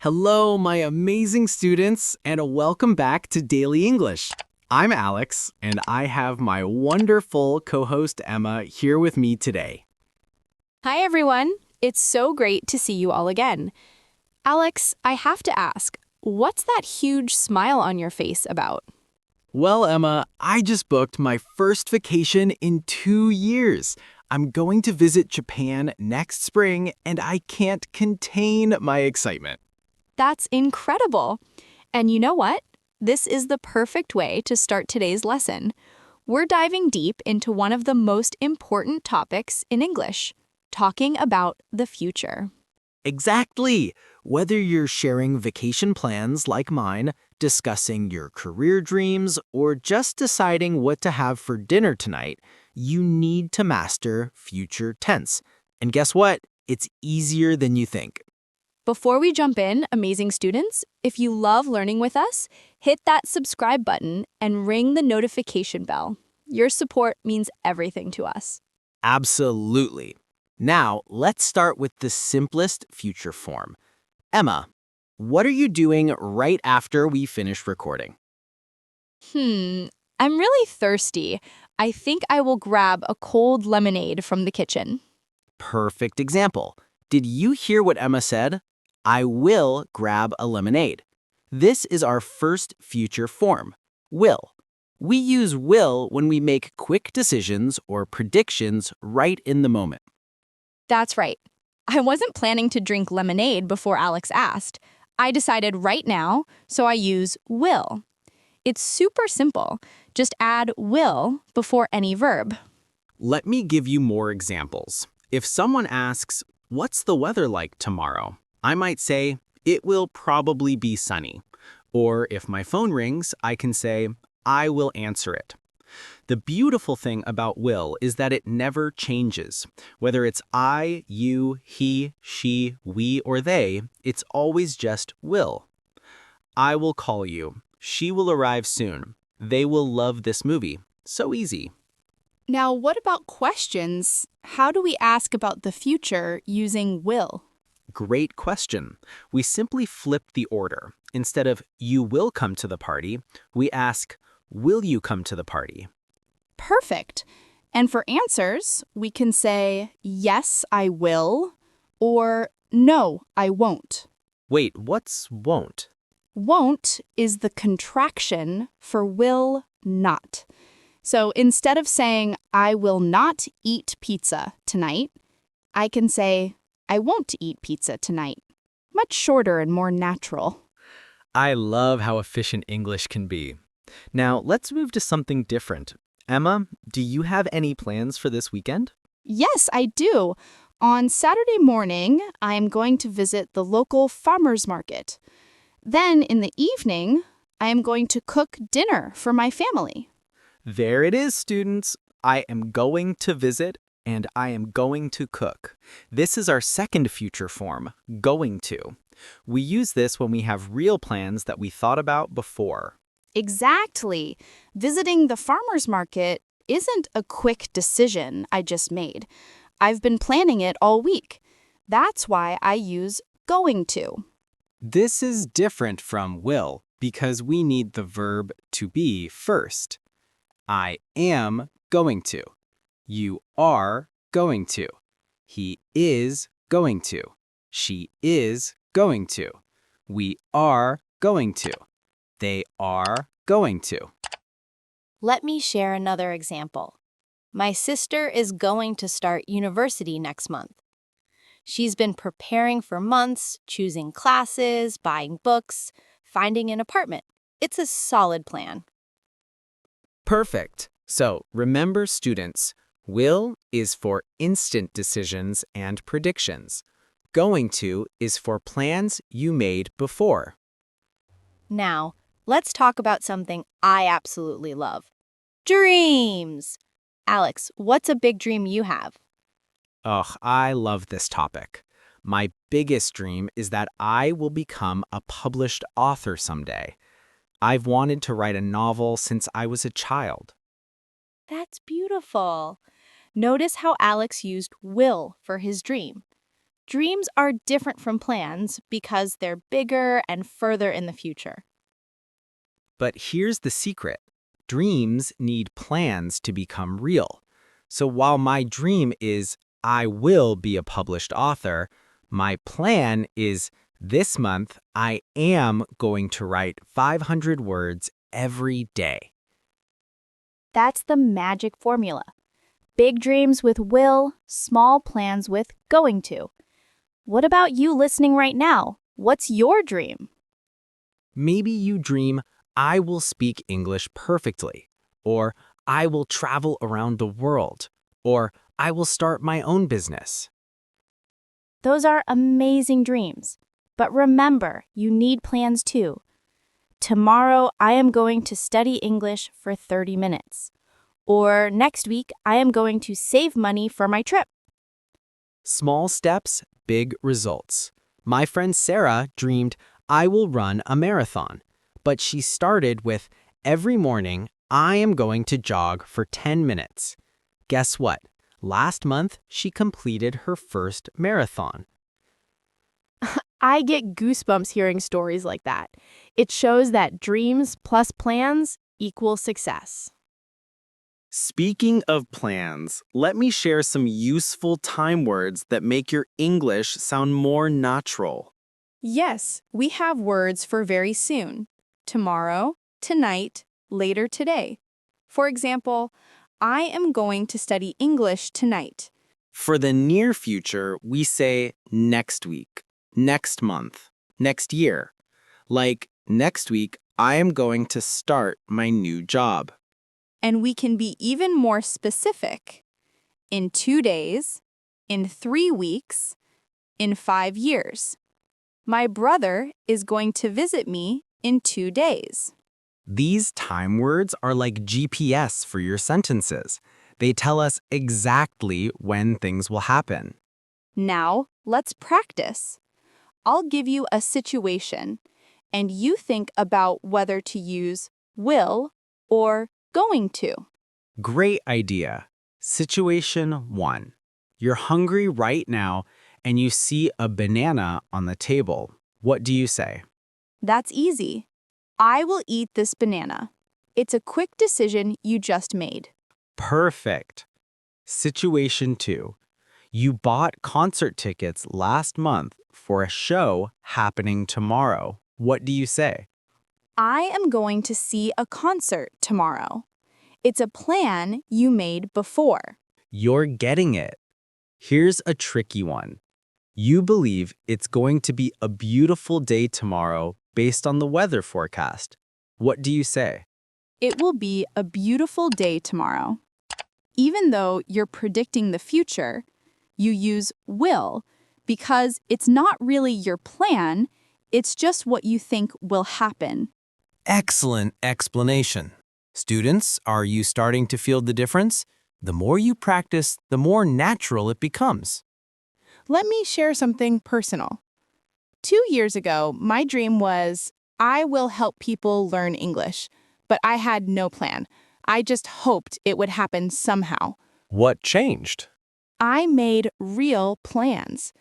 Hello, my amazing students, and welcome back to Daily English. I'm Alex, and I have my wonderful co-host Emma here with me today. Hi, everyone. It's so great to see you all again. Alex, I have to ask, what's that huge smile on your face about? Well, Emma, I just booked my first vacation in 2 years. I'm going to visit Japan next spring, and I can't contain my excitement. That's incredible. And you know what? This is the perfect way to start today's lesson. We're diving deep into one of the most important topics in English, talking about the future. Exactly! Whether you're sharing vacation plans like mine, discussing your career dreams, or just deciding what to have for dinner tonight, you need to master future tense. And guess what? It's easier than you think. Before we jump in, amazing students, if you love learning with us, hit that subscribe button and ring the notification bell. Your support means everything to us. Absolutely. Now, let's start with the simplest future form. Emma, what are you doing right after we finish recording? I'm really thirsty. I think I will grab a cold lemonade from the kitchen. Perfect example. Did you hear what Emma said? I will grab a lemonade. This is our first future form, will. We use will when we make quick decisions or predictions right in the moment. That's right. I wasn't planning to drink lemonade before Alex asked. I decided right now, so I use will. It's super simple. Just add will before any verb. Let me give you more examples. If someone asks, "What's the weather like tomorrow?" I might say, "It will probably be sunny." Or if my phone rings, I can say, "I will answer it." The beautiful thing about will is that it never changes. Whether it's I, you, he, she, we, or they, it's always just will. I will call you. She will arrive soon. They will love this movie. So easy. Now, what about questions? How do we ask about the future using will? Great question. We simply flip the order. Instead of "you will come to the party," we ask, "Will you come to the party?" Perfect. And for answers, we can say, yes, I will, or no, I won't. Wait, what's won't? Won't is the contraction for will not. So instead of saying, I will not eat pizza tonight, I can say, I won't eat pizza tonight. Much shorter and more natural. I love how efficient English can be. Now, let's move to something different. Emma, do you have any plans for this weekend? Yes, I do. On Saturday morning, I am going to visit the local farmer's market. Then in the evening, I am going to cook dinner for my family. There it is, students. I am going to visit and I am going to cook. This is our second future form, going to. We use this when we have real plans that we thought about before. Exactly. Visiting the farmer's market isn't a quick decision I just made. I've been planning it all week. That's why I use going to. This is different from will because we need the verb to be first. I am going to. You are going to. He is going to. She is going to. We are going to. They are going to. Let me share another example. My sister is going to start university next month. She's been preparing for months, choosing classes, buying books, finding an apartment. It's a solid plan. Perfect. So remember, students, will is for instant decisions and predictions. Going to is for plans you made before. Now, let's talk about something I absolutely love. Dreams! Alex, what's a big dream you have? Ugh, I love this topic. My biggest dream is that I will become a published author someday. I've wanted to write a novel since I was a child. That's beautiful. Notice how Alex used will for his dream. Dreams are different from plans because they're bigger and further in the future. But here's the secret. Dreams need plans to become real. So while my dream is I will be a published author, my plan is this month I am going to write 500 words every day. That's the magic formula. Big dreams with will, small plans with going to. What about you listening right now? What's your dream? Maybe you dream I will speak English perfectly, or I will travel around the world, or I will start my own business. Those are amazing dreams. But remember, you need plans too. Tomorrow, I am going to study English for 30 minutes. Or next week, I am going to save money for my trip. Small steps, big results. My friend Sarah dreamed I will run a marathon, but she started with every morning I am going to jog for 10 minutes. Guess what? Last month, she completed her first marathon. I get goosebumps hearing stories like that. It shows that dreams plus plans equal success. Speaking of plans, let me share some useful time words that make your English sound more natural. Yes, we have words for very soon. Tomorrow, tonight, later today. For example, I am going to study English tonight. For the near future, we say next week, next month, next year. Like, next week, I am going to start my new job. And we can be even more specific. In 2 days, in 3 weeks, in 5 years. My brother is going to visit me in 2 days. These time words are like GPS for your sentences. They tell us exactly when things will happen. Now, let's practice. I'll give you a situation, and you think about whether to use will or going to. Great idea. Situation 1. You're hungry right now and you see a banana on the table. What do you say? That's easy. I will eat this banana. It's a quick decision you just made. Perfect. Situation 2. You bought concert tickets last month for a show happening tomorrow. What do you say? I am going to see a concert tomorrow. It's a plan you made before. You're getting it. Here's a tricky one. You believe it's going to be a beautiful day tomorrow based on the weather forecast. What do you say? It will be a beautiful day tomorrow. Even though you're predicting the future, you use will because it's not really your plan, it's just what you think will happen. Excellent explanation. Students, are you starting to feel the difference? The more you practice, the more natural it becomes. Let me share something personal. 2 years ago, my dream was I will help people learn English, but I had no plan. I just hoped it would happen somehow. What changed? I made real plans.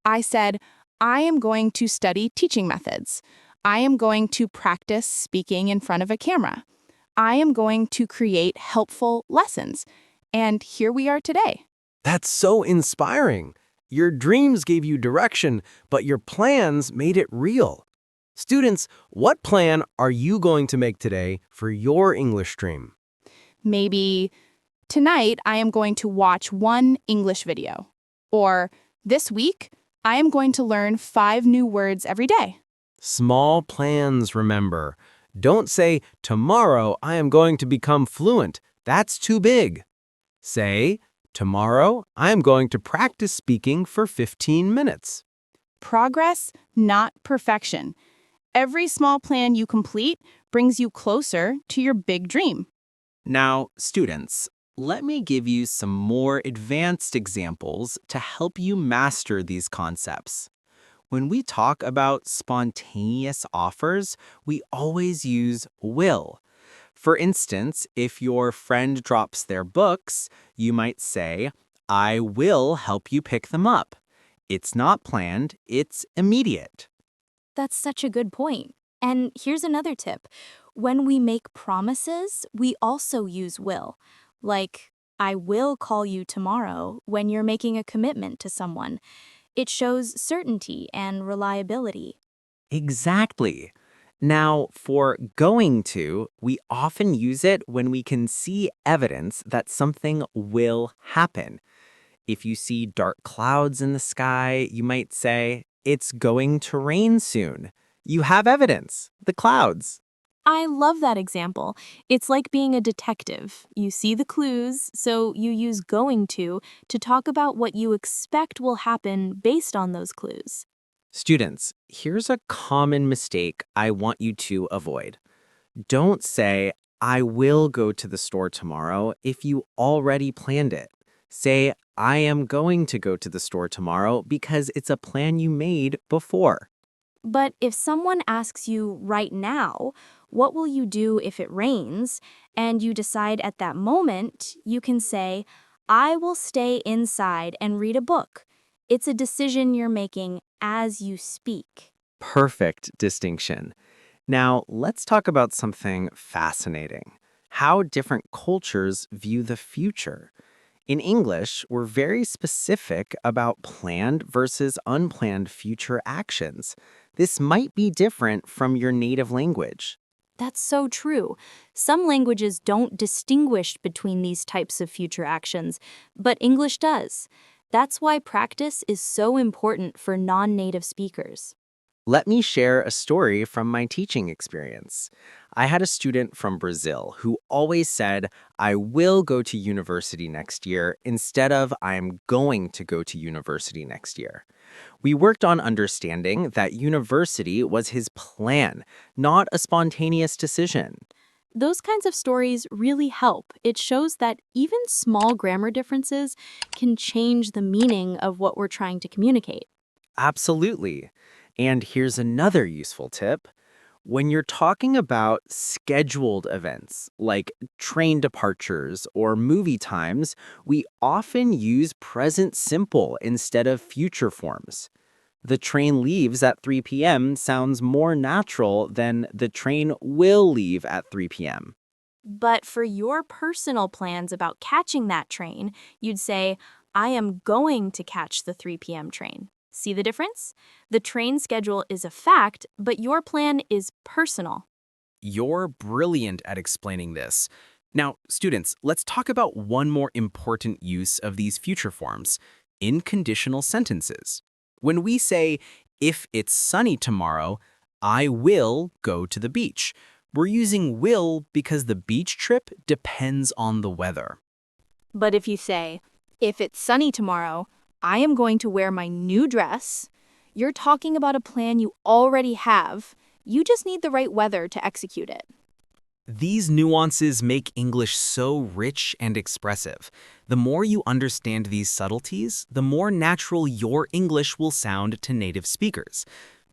I said, I am going to study teaching methods. I am going to practice speaking in front of a camera. I am going to create helpful lessons. And here we are today. That's so inspiring. Your dreams gave you direction, but your plans made it real. Students, what plan are you going to make today for your English dream? Maybe tonight I am going to watch one English video. Or this week, I am going to learn 5 new words every day. Small plans, remember. Don't say, tomorrow I am going to become fluent. That's too big. Say, tomorrow I am going to practice speaking for 15 minutes. Progress, not perfection. Every small plan you complete brings you closer to your big dream. Now, students, let me give you some more advanced examples to help you master these concepts. When we talk about spontaneous offers, we always use will. For instance, if your friend drops their books, you might say, I will help you pick them up. It's not planned, it's immediate. That's such a good point. And here's another tip. When we make promises, we also use will. Like, I will call you tomorrow when you're making a commitment to someone. It shows certainty and reliability. Exactly. Now, for going to, we often use it when we can see evidence that something will happen. If you see dark clouds in the sky, you might say, it's going to rain soon. You have evidence, the clouds. I love that example. It's like being a detective. You see the clues, so you use going to talk about what you expect will happen based on those clues. Students, here's a common mistake I want you to avoid. Don't say, I will go to the store tomorrow if you already planned it. Say, I am going to go to the store tomorrow because it's a plan you made before. But if someone asks you right now, what will you do if it rains? And you decide at that moment, you can say, I will stay inside and read a book. It's a decision you're making as you speak. Perfect distinction. Now, let's talk about something fascinating. How different cultures view the future. In English, we're very specific about planned versus unplanned future actions. This might be different from your native language. That's so true. Some languages don't distinguish between these types of future actions, but English does. That's why practice is so important for non-native speakers. Let me share a story from my teaching experience. I had a student from Brazil who always said, I will go to university next year instead of I am going to go to university next year. We worked on understanding that university was his plan, not a spontaneous decision. Those kinds of stories really help. It shows that even small grammar differences can change the meaning of what we're trying to communicate. Absolutely. And here's another useful tip. When you're talking about scheduled events like train departures or movie times, we often use present simple instead of future forms. The train leaves at 3 p.m. sounds more natural than the train will leave at 3 p.m. But for your personal plans about catching that train, you'd say, I am going to catch the 3 p.m. train. See the difference? The train schedule is a fact, but your plan is personal. You're brilliant at explaining this. Now, students, let's talk about one more important use of these future forms, in conditional sentences. When we say, if it's sunny tomorrow, I will go to the beach. We're using will because the beach trip depends on the weather. But if you say, if it's sunny tomorrow, I am going to wear my new dress, you're talking about a plan you already have. You just need the right weather to execute it. These nuances make English so rich and expressive. The more you understand these subtleties, the more natural your English will sound to native speakers.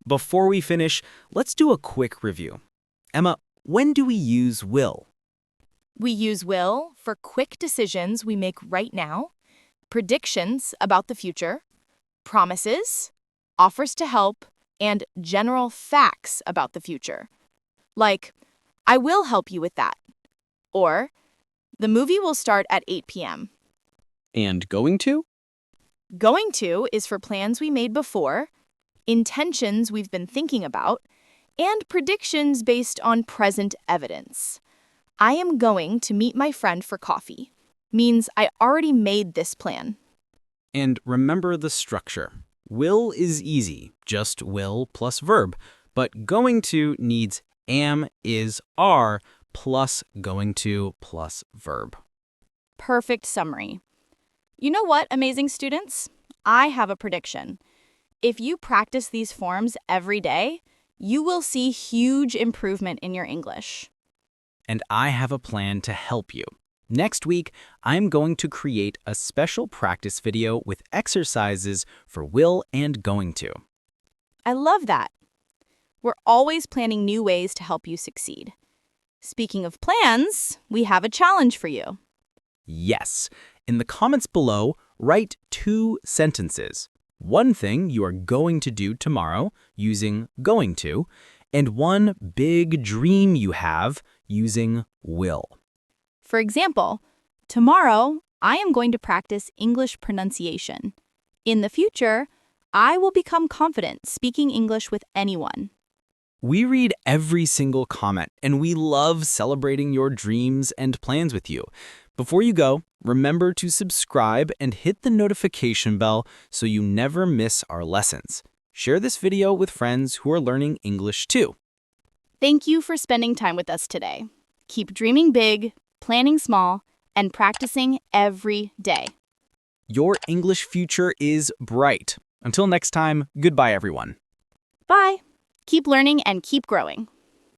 Before we finish, let's do a quick review. Emma, when do we use will? We use will for quick decisions we make right now, predictions about the future, promises, offers to help, and general facts about the future. Like, I will help you with that. Or, the movie will start at 8 p.m. And going to? Going to is for plans we made before, intentions we've been thinking about, and predictions based on present evidence. I am going to meet my friend for coffee means I already made this plan. And remember the structure. Will is easy, just will plus verb, but going to needs am, is, are plus going to plus verb. Perfect summary. You know what, amazing students? I have a prediction. If you practice these forms every day, you will see huge improvement in your English. And I have a plan to help you. Next week, I'm going to create a special practice video with exercises for will and going to. I love that. We're always planning new ways to help you succeed. Speaking of plans, we have a challenge for you. Yes. In the comments below, write 2 sentences. one thing you are going to do tomorrow using going to, and one big dream you have using will. For example, tomorrow I am going to practice English pronunciation. In the future, I will become confident speaking English with anyone. We read every single comment, and we love celebrating your dreams and plans with you. Before you go, remember to subscribe and hit the notification bell so you never miss our lessons. Share this video with friends who are learning English too. Thank you for spending time with us today. Keep dreaming big, planning small, and practicing every day. Your English future is bright. Until next time, goodbye everyone. Bye. Keep learning and keep growing.